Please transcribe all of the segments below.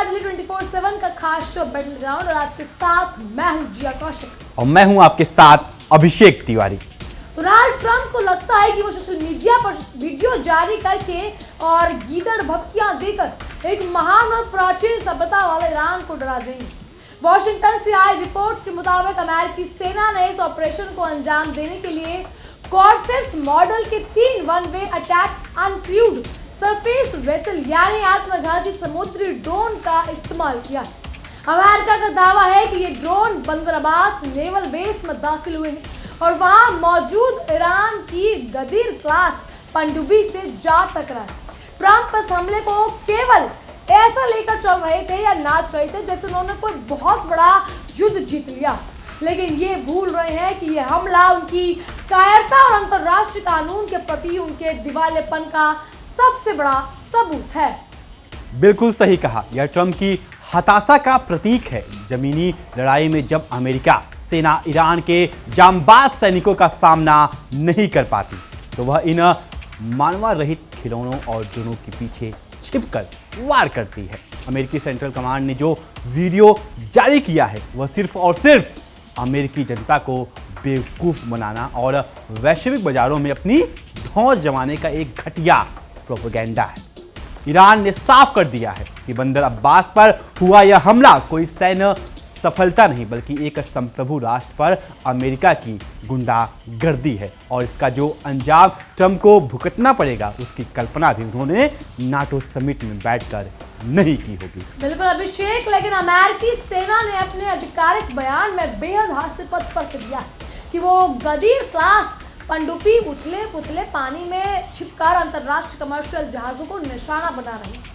नमस्कार, दिल्ली 24/7 का खास शो बैटलग्राउंड और आपके साथ मैं हूं जिया कौशिक और मैं हूं आपके साथ अभिषेक तिवारी। डोनाल्ड ट्रंप को लगता है कि वो सोशल मीडिया पर वीडियो जारी करके और गीदड़ भक्तियां देकर एक महान और प्राचीन सभ्यता वाले ईरान को डरा देंगे। वॉशिंगटन से आई रिपोर्ट के मुताबिक अमेरिकी सेना ने इस ऑपरेशन को अंजाम देने के लिए कॉर्सेट्स मॉडल के 3 one way attack uncrewed surface vessel यानी आत्मघाती समुद्री ड्रोन का इस्तेमाल किया। अमेरिका का दावा है कि ये ड्रोन बंदर अब्बास नेवल बेस में दाखिल हुए हैं और वहां मौजूद ईरान की गदीर क्लास पनडुब्बी से जा टकराए। ट्रंप इस हमले को केवल ऐसा लेकर चल रहे थे या नाच रहे थे जैसे उन्होंने कोई बहुत बड़ा युद्ध जीत लिया, लेकिन ये भूल रहे हैं कि यह हमला उनकी कायरता और अंतर्राष्ट्रीय कानून के प्रति उनके दिवालेपन का सबसे बड़ा सबूत है। बिल्कुल सही कहा, यह ट्रंप की हताशा का प्रतीक है। जमीनी लड़ाई में जब अमेरिका सेना ईरान के जांबाज सैनिकों का सामना नहीं कर पाती तो वह इन मानव रहित खिलौनों और ड्रोनों के पीछे छिपकर वार करती है। अमेरिकी सेंट्रल कमांड ने जो वीडियो जारी किया है वह सिर्फ और सिर्फ अमेरिकी जनता को बेवकूफ़ बनाना और वैश्विक बाजारों में अपनी धौंस जमाने का एक घटिया प्रोपेगेंडा है। ईरान ने साफ कर दिया है कि बंदर अब्बास पर हुआ यह हमला कोई सैन्य सफलता नहीं बल्कि एक संप्रभु राष्ट्र पर अमेरिका की गुंडागर्दी है और इसका जो अंजाम ट्रंप को भुगतना पड़ेगा उसकी कल्पना भी उन्होंने नाटो समिट में बैठकर नहीं की होगी। बिल्कुल अभिषेक, लेकिन अमेरिकी सेना ने अपने आधिकारिक बयान में बेहद हास्यास्पद तर्क दिया कि वो गदीर क्लास पनडुब्बी उथले पुथले पानी में छिपकर अंतर्राष्ट्रीय कमर्शियल जहाजों को निशाना बना रही है।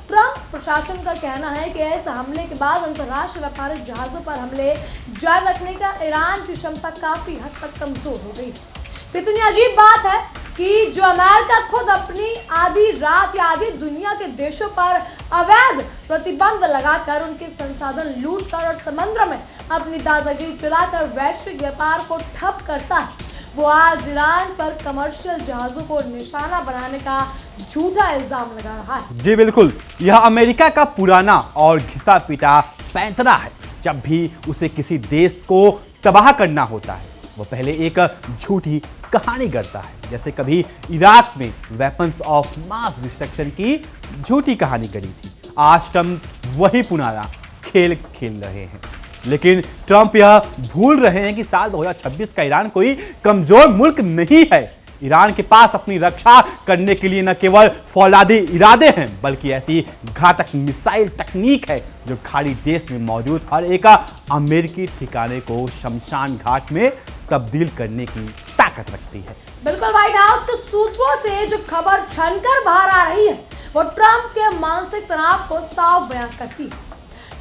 ट्रंप प्रशासन का कहना है कि ऐसे हमले के बाद अंतर्राष्ट्रीय व्यापारिक जहाजों पर हमले जारी रखने का ईरान की क्षमता काफी हद तक कमजोर हो गई। कितनी अजीब बात है कि जो अमेरिका खुद अपनी आधी रात या आधी दुनिया के देशों पर अवैध प्रतिबंध लगाकर उनके संसाधन लूट कर और समुद्र में अपनी दादागिरी चलाकर वैश्विक व्यापार को ठप करता है, वो आज ईरान पर कमर्शियल जहाजों को निशाना बनाने का झूठा इल्जाम लगा रहा है। जी बिल्कुल, यह अमेरिका का पुराना और घिसा पिटा पैंतरा है। जब भी उसे किसी देश को तबाह करना होता है वो पहले एक झूठी कहानी गढ़ता है। जैसे कभी इराक में वेपन्स ऑफ मास डिस्ट्रक्शन की झूठी कहानी गढ़ी थी। आज ट्रंप वही पुराना खेल खेल रहे हैं, लेकिन ट्रंप यह भूल रहे हैं कि साल 2026 का ईरान कोई कमजोर मुल्क नहीं है। ईरान के पास अपनी रक्षा करने के लिए न केवल फौलादी इरादे हैं बल्कि ऐसी घातक मिसाइल तकनीक है जो खाड़ी देश में मौजूद हर एक अमेरिकी ठिकाने को शमशान घाट में तब्दील करने की ताकत रखती है। बिल्कुल, व्हाइट हाउस के सूत्रों से जो खबर छनकर बाहर आ रही है वो ट्रंप के मानसिक तनाव को साफ बयान करती है।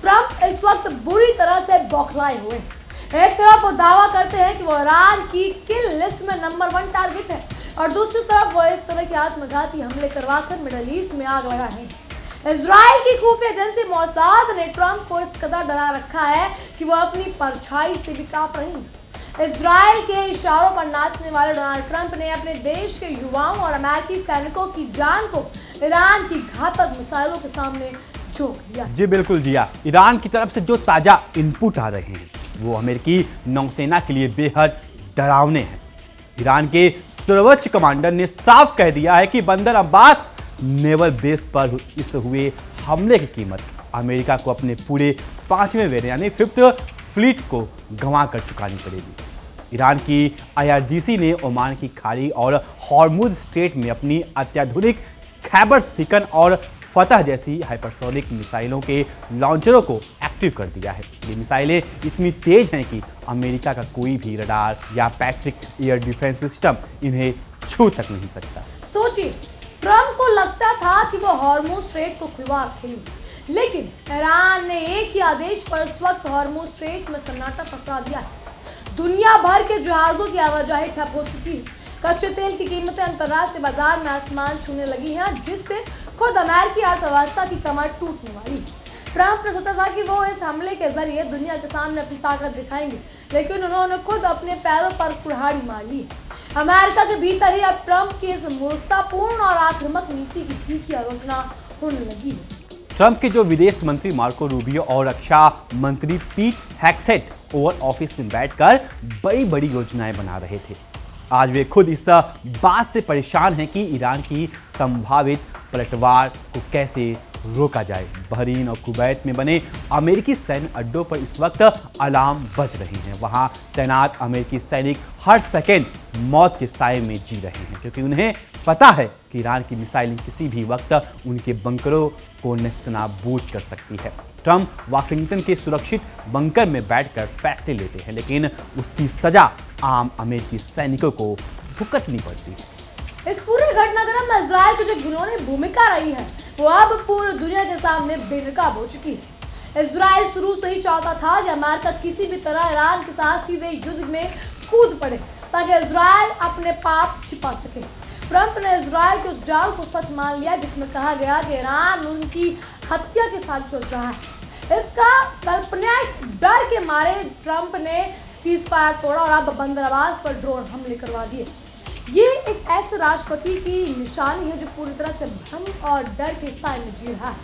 ट्रंप इस वक्त बुरी तरह से बौखलाए हुए हैं। एक तरफ वो दावा करते हैं कि वो ईरान की किल लिस्ट में नंबर 1 टारगेट है और दूसरी तरफ वो इस तरह के आत्मघाती हमले करवाकर मिडल ईस्ट में आग लगा है। इजराइल की खुफिया एजेंसी मोसाद ने ट्रंप को इस कदर डरा रखा है कि वो अपनी परछाई से भी कांप रही है। इजराइल के इशारों पर नाचने वाले डोनाल्ड ट्रंप ने अपने देश के युवाओं और अमेरिकी सैनिकों की जान को ईरान की घातक मिसाइलों के सामने झोंक दिया। जी बिल्कुल जिया, ईरान की तरफ से जो ताजा इनपुट आ रहे हैं वो अमेरिकी नौसेना के लिए बेहद डरावने हैं। ईरान के सर्वोच्च कमांडर ने साफ कह दिया है कि बंदर अब्बास नेवल बेस पर इस हुए हमले की कीमत अमेरिका को अपने पूरे 5वें वेर यानी 5th फ्लीट को गंवा कर चुकानी पड़ेगी। ईरान की IRGC ने ओमान की खाड़ी और हॉर्मुज स्ट्रेट में अपनी अत्याधुनिक खैबर सिकन और फतह जैसी हाइपरसोनिक मिसाइलों के लॉन्चरों को एक्टिव कर दिया है। ये मिसाइलें इतनी तेज हैं कि अमेरिका का कोई भी रडार या पैट्रिक एयर डिफेंस सिस्टम इन्हें छू तक नहीं सकता। सोचिए, ट्रंप को लगता था कि वो हॉर्मुज स्ट्रेट को खुलवा रखेंगे, लेकिन ईरान ने एक ही आदेश पर इस वक्त हॉर्मुज स्ट्रेट में सन्नाटा फंसा दिया है। दुनिया भर के जहाजों की आवाजाही ठप हो चुकी है। कच्चे तेल की कीमतें अंतर्राष्ट्रीय बाजार में आसमान छूने लगी हैं, जिससे खुद अमेरिकी अर्थव्यवस्था की कमर टूटने वाली है। ट्रंप ने सोचा था कि वो इस हमले के जरिए दुनिया के सामने अपनी ताकत दिखाएंगे, लेकिन उन्होंने खुद अपने पैरों पर कुल्हाड़ी मार ली। अमेरिका के भीतर ही अब ट्रंप की इस मूर्खतापूर्ण और आक्रामक नीति की तीखी आलोचना होने लगी है। ट्रंप के जो विदेश मंत्री मार्को रूबियो और रक्षा मंत्री पीट हेग्सेट ओवल ऑफिस में बैठकर बड़ी बड़ी योजनाएं बना रहे थे। आज वे खुद इस बात से परेशान हैं कि ईरान की संभावित पलटवार को कैसे रोका जाए। बहरीन और कुवैत में बने अमेरिकी सैन्य अड्डों पर इस वक्त अलार्म बज रहे हैं। वहां तैनात अमेरिकी सैनिक हर सेकेंड मौत के साए में जी रहे हैं, क्योंकि उन्हें पता है कि ईरान की मिसाइलें किसी भी वक्त उनके बंकरों को नेस्तनाबूद कर सकती है। ट्रंप वाशिंगटन के सुरक्षित बंकर में बैठकर फैसले लेते हैं, लेकिन उसकी सजा आम अमेरिकी सैनिकों को भुगतनी पड़ती है। इस पूरे घटनाक्रम में इजराइल की जो घिनौनी भूमिका रही है वो अब पूरी दुनिया के सामने बेनकाब हो चुकी है। इजराइल शुरू से ही चाहता था कि अमेरिका किसी भी तरह ईरान के साथ सीधे युद्ध में कूद पड़े ताकि इजराइल अपने पाप छिपा सके। ट्रंप ने इजराइल के उस जाल को सच मान लिया जिसमें कहा गया कि ईरान उनकी हत्या के साथ चल रहा है। इसका काल्पनिक डर के मारे ट्रंप ने सीज फायर तोड़ा और अब बंदर अब्बास पर ड्रोन हमले करवा दिए। ये एक ऐसे राष्ट्रपति की निशानी है जो पूरी तरह से भ्रम और डर के साए में जी रहा है।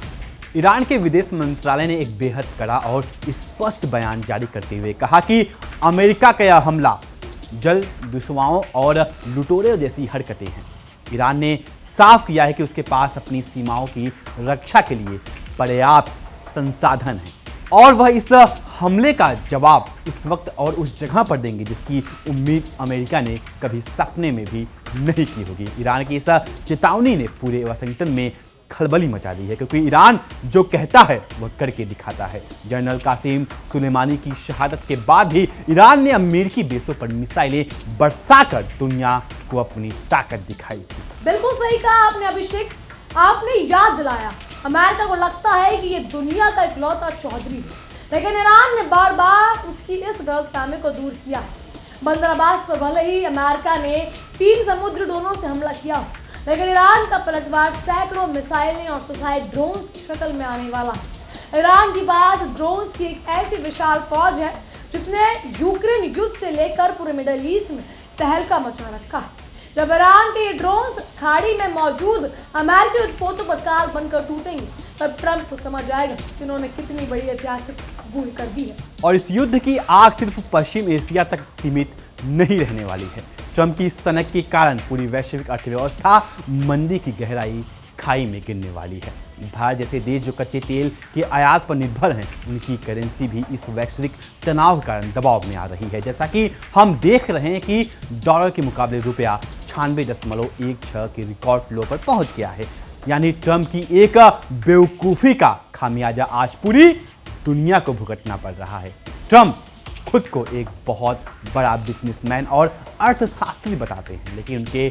ईरान के विदेश मंत्रालय ने एक बेहद कड़ा और स्पष्ट बयान जारी करते हुए कहा कि अमेरिका का यह हमला जल दुश्मनों और लुटेरों जैसी हरकतें हैं। ईरान ने साफ किया है कि उसके पास अपनी सीमाओं की रक्षा के लिए पर्याप्त संसाधन है और वह इस हमले का जवाब उस वक्त और उस जगह पर देंगे जिसकी उम्मीद अमेरिका ने कभी सपने में भी नहीं की होगी। ईरान की इस चेतावनी ने पूरे वाशिंगटन में खलबली मचा दी है, क्योंकि ईरान जो कहता है वह करके दिखाता है। जनरल कासिम सुलेमानी की शहादत के बाद भी ईरान ने अमेरिकी बेसों पर मिसाइलें बरसाकर दुनिया को अपनी ताकत दिखाई थी। बिल्कुल सही कहा आपने अभिषेक, आपने याद दिलाया। अमेरिका को लगता है कि ये दुनिया का इकलौता चौधरी है, लेकिन ईरान ने बार बार उसकी इस गलतफहमी को दूर किया। बंदर अब्बास पर भले ही अमेरिका ने 3 समुद्री ड्रोनों से हमला किया, लेकिन ईरान का पलटवार सैकड़ों मिसाइलें और सुसाइड ड्रोन्स की शक्ल में आने वाला है। ईरान के पास ड्रोन्स की एक ऐसी विशाल फौज है जिसने यूक्रेन युद्ध से लेकर पूरे मिडिल ईस्ट में तहलका मचा रखा है। जब ईरान के ये ड्रोन्स खाड़ी में मौजूद अमेरिकी उत्पोतों पर काल बनकर टूटेंगे तब ट्रंप को समझ आएगा कि उन्होंने कितनी बड़ी ऐतिहासिक भूल कर दी है। और इस युद्ध की आग सिर्फ पश्चिम एशिया तक सीमित नहीं रहने वाली है। ट्रंप की सनक के कारण पूरी वैश्विक अर्थव्यवस्था मंदी की गहराई खाई में गिरने वाली है। भारत जैसे देश जो कच्चे तेल के आयात पर निर्भर हैं, उनकी करेंसी भी इस वैश्विक तनाव के कारण दबाव में आ रही है। जैसा कि हम देख रहे हैं कि डॉलर के मुकाबले रुपया 96.16 के रिकॉर्ड लो पर पहुंच गया है। यानी ट्रंप की एक बेवकूफ़ी का खामियाजा आज पूरी दुनिया को भुगतना पड़ रहा है। ट्रंप खुद को एक बहुत बड़ा बिजनेसमैन और अर्थशास्त्री बताते हैं, लेकिन उनके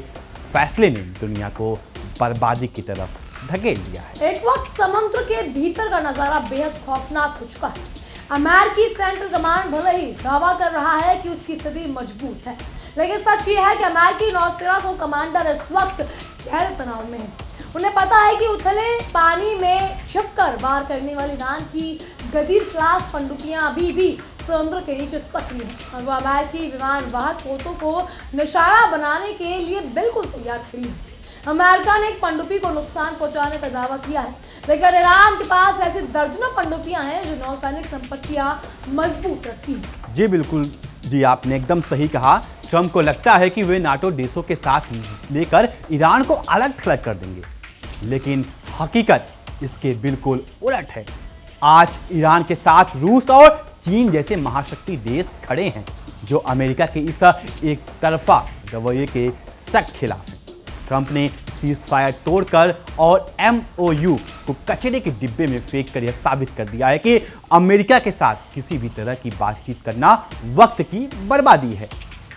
फैसले ने दुनिया को बर्बादी की तरफ धकेल दिया है। एक वक्त समुद्र के भीतर का नजारा बेहद खौफनाक हो चुका है। अमेरिकी सेंट्रल कमांड भले ही दावा कर रहा है कि उसकी स्थिति मजबूत है, लेकिन सच ये है कि अमेरिकी नौसेना को कमांडर इस वक्त गहरे तनाव में है। उन्हें पता है कि उथले पानी में छिपकर वार करने वाली ईरान की गदीर क्लास पनडुब्बियां अभी भी समुद्र के नीचे सक्रिय हैं और वो अमेरिकी विमान वाहक पोतों को निशाना बनाने के लिए बिल्कुल तैयार खड़ी है। अमेरिका ने एक पनडुब्बी को नुकसान पहुंचाने का दावा किया है, लेकिन ईरान के पास ऐसी दर्जनों पनडुब्बियां हैं जो नौसैनिक संपत्तियां मजबूत रखती हैं। जी बिल्कुल जी, आपने एकदम सही कहा। ट्रंप को लगता है कि वे नाटो देशों के साथ लेकर ईरान को अलग थलग कर देंगे, लेकिन हकीकत इसके बिल्कुल उलट है। आज ईरान के साथ रूस और चीन जैसे महाशक्ति देश खड़े हैं जो अमेरिका के इस एक तरफा रवैये के सख्त खिलाफ हैं। ट्रंप ने सीज फायर तोड़कर और MOU को कचरे के डिब्बे में फेंक कर यह साबित कर दिया है कि अमेरिका के साथ किसी भी तरह की बातचीत करना वक्त की बर्बादी है।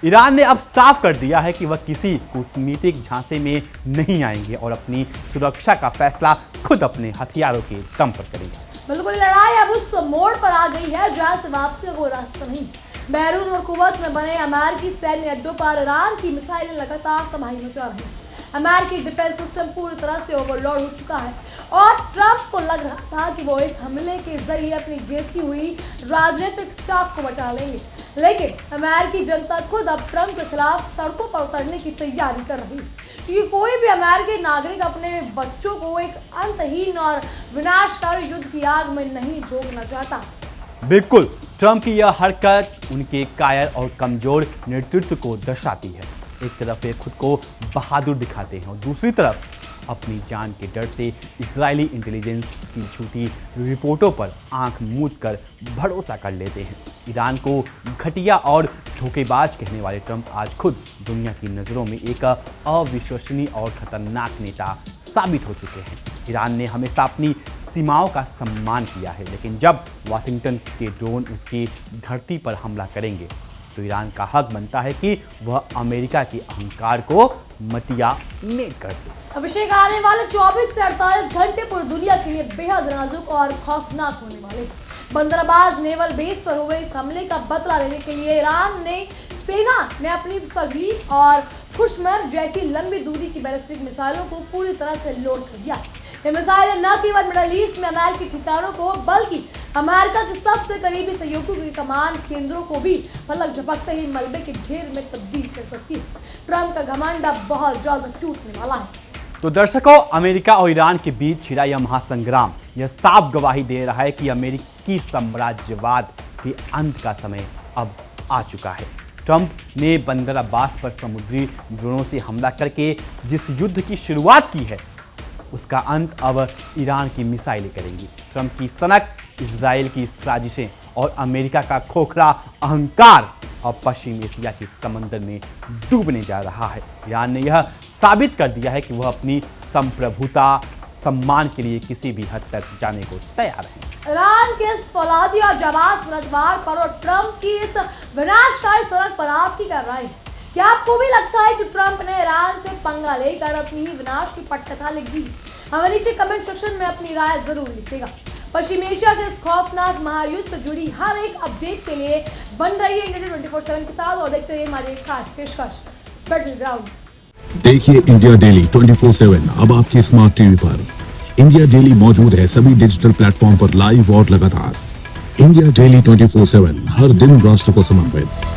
ईरान ने अब साफ कर दिया है कि वह किसी कूटनीतिक झांसे में नहीं आएंगे और अपनी सुरक्षा का फैसला खुद अपने हथियारों के दम पर करेगा। बिल्कुल, लड़ाई अब उस मोड़ पर आ गई है जहां से वापसी का कोई रास्ता नहीं। बहरीन और कुवैत में बने अमेरिकी सैन्य अड्डों पर ईरान की मिसाइलें लगातार तबाही मचा रही हैं। अमेरिकी डिफेंस सिस्टम पूरी तरह से ओवरलोड हो चुका है और ट्रंप को लग रहा था कि वो इस हमले के जरिए अपनी गिरती हुई राजनीतिक छाप को बचा लेंगे, लेकिन अमेरिकी जनता खुद अब ट्रंप के खिलाफ सड़कों पर उतरने की तैयारी कर रही है, क्योंकि कोई भी अमेरिकी नागरिक अपने बच्चों को एक अंतहीन और विनाशकारी युद्ध की आग में नहीं झोंकना चाहता। बिल्कुल, ट्रंप की यह हरकत उनके कायर और कमजोर नेतृत्व को दर्शाती है। एक तरफ वे खुद को बहादुर दिखाते हैं और दूसरी तरफ अपनी जान के डर से इजरायली इंटेलिजेंस की झूठी रिपोर्टों पर आंख मूंद कर भरोसा कर लेते हैं। ईरान को घटिया और धोखेबाज कहने वाले ट्रंप आज खुद दुनिया की नज़रों में एक अविश्वसनीय और खतरनाक नेता साबित हो चुके हैं। ईरान ने हमेशा अपनी सीमाओं का सम्मान किया है, लेकिन जब वाशिंगटन के ड्रोन उसकी धरती पर हमला करेंगे तो ईरान का हक बनता है कि वह अमेरिका के अहंकार को मटिया नेक कर दे। अभिषेक, आने वाले 24 से 48 घंटे पूरी दुनिया के लिए बेहद नाजुक और खौफनाक होने वाले। बंदरबाज नेवल बेस पर हुए इस हमले का बदला लेने के लिए ईरान ने सेना ने अपनी सगली और खुशमर जैसी लंबी दूरी की बैलिस्टिक मिसाइलों को पूरी तरह से लोड कर दिया। ये मिसाइलें न केवल मिडल ईस्ट में अमेरिकी ठिकानों को बल्कि अमेरिका के सबसे करीबी सहयोगियों के कमान केंद्रों को भी पलक झपकते ही मलबे के ढेर में तब्दील कर सकती है। ट्रंप का घमंड अब बहुत जल्द टूटने वाला है। तो दर्शकों, अमेरिका और ईरान के बीच छिड़ा यह महासंग्राम यह साफ गवाही दे रहा है कि अमेरिकी साम्राज्यवाद के अंत का समय अब आ चुका है। ट्रंप ने बंदर अब्बास पर समुद्री ड्रोनों से हमला करके जिस युद्ध की शुरुआत की है उसका अंत अब ईरान की मिसाइलें करेंगी। ट्रंप की सनक, इजराइल की साजिशें और अमेरिका का खोखला अहंकार अब पश्चिम एशिया के समंदर में डूबने जा रहा है। ईरान ने यह साबित कर दिया है कि वह अपनी संप्रभुता सम्मान के लिए किसी भी हद तक जाने को तैयार है। ईरान के इस फौलादी और जाबाज पलटवार पर और ट्रंप की इस विनाशकारी सड़क पर आपकी क्या राय है? क्या आपको भी लगता है कि ट्रंप ने ईरान से पंगा लेकर अपनी ही विनाश की पटकथा लिख दी? हमें नीचे कमेंट सेक्शन में अपनी राय जरूर लिखिएगा। पश्चिम एशिया के इस खौफनाक महायुद्ध से जुड़ी हर एक अपडेट के लिए बन रही है इंडिया 24/7 के साथ और देखते रहिए हमारी एक खास पेशकश बैटलग्राउंड। देखिए इंडिया डेली 24/7 अब आपके स्मार्ट टीवी पर। इंडिया डेली मौजूद है सभी डिजिटल प्लेटफॉर्म पर लाइव और लगातार। इंडिया डेली 24/7 हर दिन राष्ट्र को समर्पित।